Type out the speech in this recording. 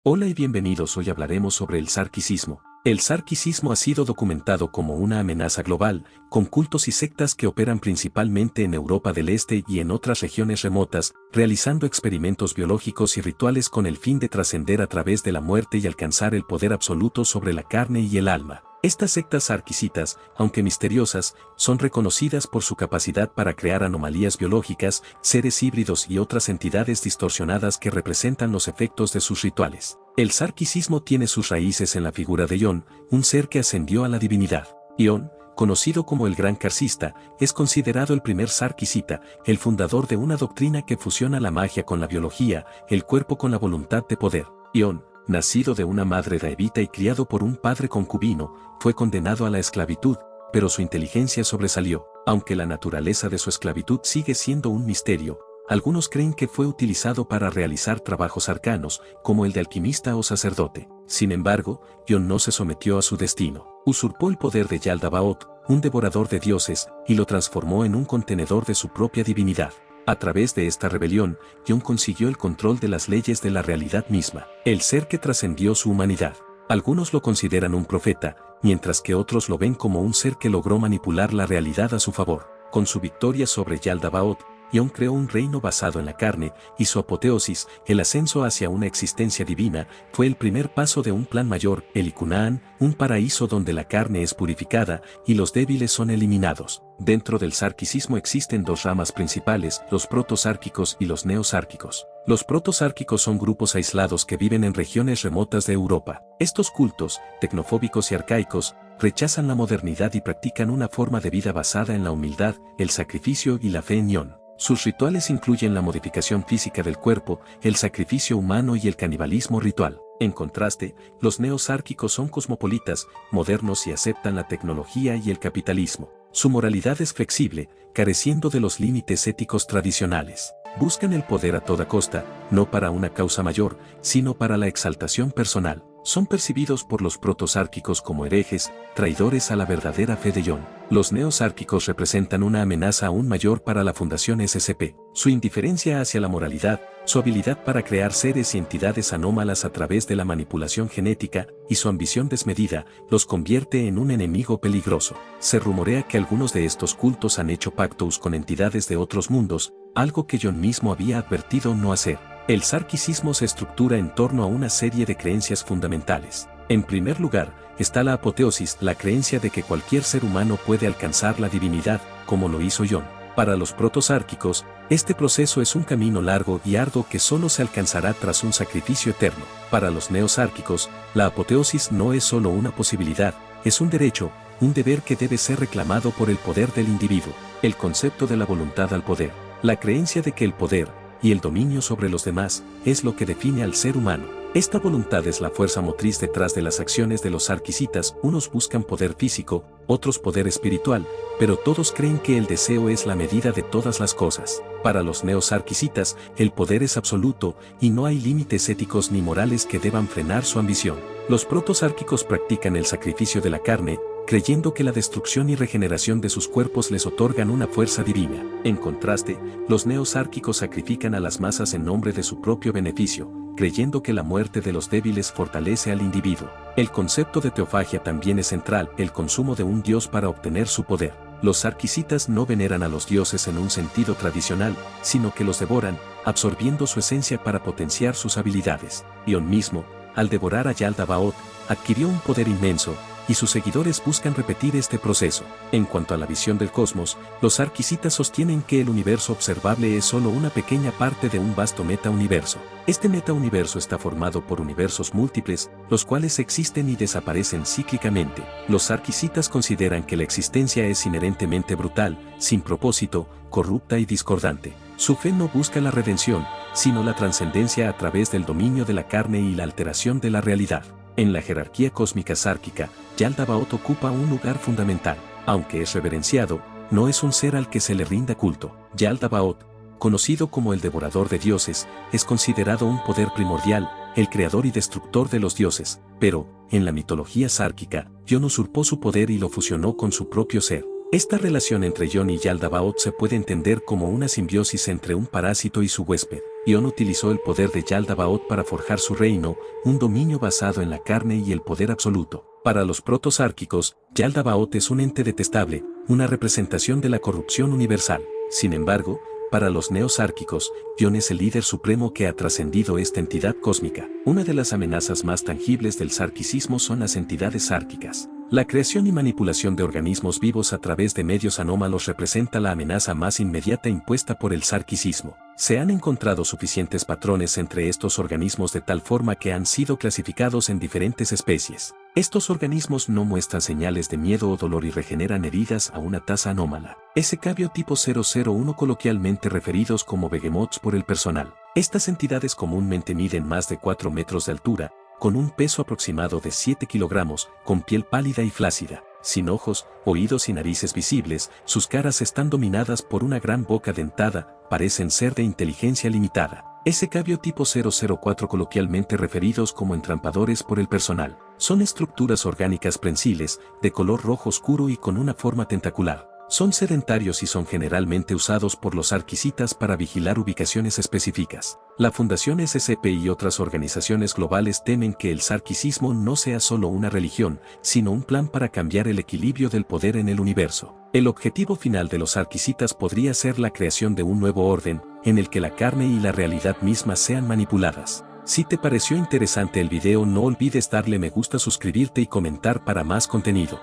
Hola y bienvenidos. Hoy hablaremos sobre el sarkicismo. El sarkicismo ha sido documentado como una amenaza global, con cultos y sectas que operan principalmente en Europa del Este y en otras regiones remotas, realizando experimentos biológicos y rituales con el fin de trascender a través de la muerte y alcanzar el poder absoluto sobre la carne y el alma. Estas sectas sarkicitas, aunque misteriosas, son reconocidas por su capacidad para crear anomalías biológicas, seres híbridos y otras entidades distorsionadas que representan los efectos de sus rituales. El sarkicismo tiene sus raíces en la figura de Ión, un ser que ascendió a la divinidad. Ión, conocido como el Gran Carcista, es considerado el primer sarkicita, el fundador de una doctrina que fusiona la magia con la biología, el cuerpo con la voluntad de poder. Ión, nacido de una madre daevita y criado por un padre concubino, fue condenado a la esclavitud, pero su inteligencia sobresalió. Aunque la naturaleza de su esclavitud sigue siendo un misterio, algunos creen que fue utilizado para realizar trabajos arcanos, como el de alquimista o sacerdote. Sin embargo, Ión no se sometió a su destino. Usurpó el poder de Yaldabaoth, un devorador de dioses, y lo transformó en un contenedor de su propia divinidad. A través de esta rebelión, Ión consiguió el control de las leyes de la realidad misma, el ser que trascendió su humanidad. Algunos lo consideran un profeta, mientras que otros lo ven como un ser que logró manipular la realidad a su favor. Con su victoria sobre Yaldabaoth, Ión creó un reino basado en la carne, y su apoteosis, el ascenso hacia una existencia divina, fue el primer paso de un plan mayor, el Ikunaán, un paraíso donde la carne es purificada y los débiles son eliminados. Dentro del sarkicismo existen dos ramas principales, los protosárquicos y los neosárquicos. Los protosárquicos son grupos aislados que viven en regiones remotas de Europa. Estos cultos, tecnofóbicos y arcaicos, rechazan la modernidad y practican una forma de vida basada en la humildad, el sacrificio y la fe en Ión. Sus rituales incluyen la modificación física del cuerpo, el sacrificio humano y el canibalismo ritual. En contraste, los neosárquicos son cosmopolitas, modernos y aceptan la tecnología y el capitalismo. Su moralidad es flexible, careciendo de los límites éticos tradicionales. Buscan el poder a toda costa, no para una causa mayor, sino para la exaltación personal. Son percibidos por los protosárquicos como herejes, traidores a la verdadera fe de Ión. Los neosárquicos representan una amenaza aún mayor para la Fundación SCP. Su indiferencia hacia la moralidad, su habilidad para crear seres y entidades anómalas a través de la manipulación genética, y su ambición desmedida, los convierte en un enemigo peligroso. Se rumorea que algunos de estos cultos han hecho pactos con entidades de otros mundos, algo que Ión mismo había advertido no hacer. El sarkicismo se estructura en torno a una serie de creencias fundamentales. En primer lugar, está la apoteosis, la creencia de que cualquier ser humano puede alcanzar la divinidad, como lo hizo Ión. Para los protosárquicos, este proceso es un camino largo y arduo que solo se alcanzará tras un sacrificio eterno. Para los neosárquicos, la apoteosis no es solo una posibilidad, es un derecho, un deber que debe ser reclamado por el poder del individuo. El concepto de la voluntad al poder, la creencia de que el poder, y el dominio sobre los demás, es lo que define al ser humano. Esta voluntad es la fuerza motriz detrás de las acciones de los sarkicitas. Unos buscan poder físico, otros poder espiritual, pero todos creen que el deseo es la medida de todas las cosas. Para los neosarquicitas, el poder es absoluto, y no hay límites éticos ni morales que deban frenar su ambición. Los protosárquicos practican el sacrificio de la carne, creyendo que la destrucción y regeneración de sus cuerpos les otorgan una fuerza divina. En contraste, los neosárquicos sacrifican a las masas en nombre de su propio beneficio, creyendo que la muerte de los débiles fortalece al individuo. El concepto de teofagia también es central, el consumo de un dios para obtener su poder. Los sarkicitas no veneran a los dioses en un sentido tradicional, sino que los devoran, absorbiendo su esencia para potenciar sus habilidades. Ión mismo, al devorar a Yaldabaoth, adquirió un poder inmenso, y sus seguidores buscan repetir este proceso. En cuanto a la visión del cosmos, los sarkicitas sostienen que el universo observable es solo una pequeña parte de un vasto metauniverso. Este metauniverso está formado por universos múltiples, los cuales existen y desaparecen cíclicamente. Los sarkicitas consideran que la existencia es inherentemente brutal, sin propósito, corrupta y discordante. Su fe no busca la redención, sino la trascendencia a través del dominio de la carne y la alteración de la realidad. En la jerarquía cósmica sárquica, Yaldabaoth ocupa un lugar fundamental. Aunque es reverenciado, no es un ser al que se le rinda culto. Yaldabaoth, conocido como el devorador de dioses, es considerado un poder primordial, el creador y destructor de los dioses, pero, en la mitología sárquica, Ión usurpó su poder y lo fusionó con su propio ser. Esta relación entre Ión y Yaldabaoth se puede entender como una simbiosis entre un parásito y su huésped. Ion utilizó el poder de Yaldabaoth para forjar su reino, un dominio basado en la carne y el poder absoluto. Para los proto-sárquicos, Yaldabaoth es un ente detestable, una representación de la corrupción universal. Sin embargo, para los neosárquicos, Ion es el líder supremo que ha trascendido esta entidad cósmica. Una de las amenazas más tangibles del sarquicismo son las entidades sárquicas. La creación y manipulación de organismos vivos a través de medios anómalos representa la amenaza más inmediata impuesta por el sarquicismo. Se han encontrado suficientes patrones entre estos organismos de tal forma que han sido clasificados en diferentes especies. Estos organismos no muestran señales de miedo o dolor y regeneran heridas a una tasa anómala. SK biotipo 001 coloquialmente referidos como behemoths por el personal. Estas entidades comúnmente miden más de 4 metros de altura, con un peso aproximado de 7 kilogramos, con piel pálida y flácida, sin ojos, oídos y narices visibles, sus caras están dominadas por una gran boca dentada, parecen ser de inteligencia limitada. SK biotipo 004 coloquialmente referidos como entrampadores por el personal. Son estructuras orgánicas prensiles, de color rojo oscuro y con una forma tentacular. Son sedentarios y son generalmente usados por los sarquicitas para vigilar ubicaciones específicas. La Fundación SCP y otras organizaciones globales temen que el sarquicismo no sea solo una religión, sino un plan para cambiar el equilibrio del poder en el universo. El objetivo final de los sarquicitas podría ser la creación de un nuevo orden, en el que la carne y la realidad misma sean manipuladas. Si te pareció interesante el video, no olvides darle me gusta, suscribirte y comentar para más contenido.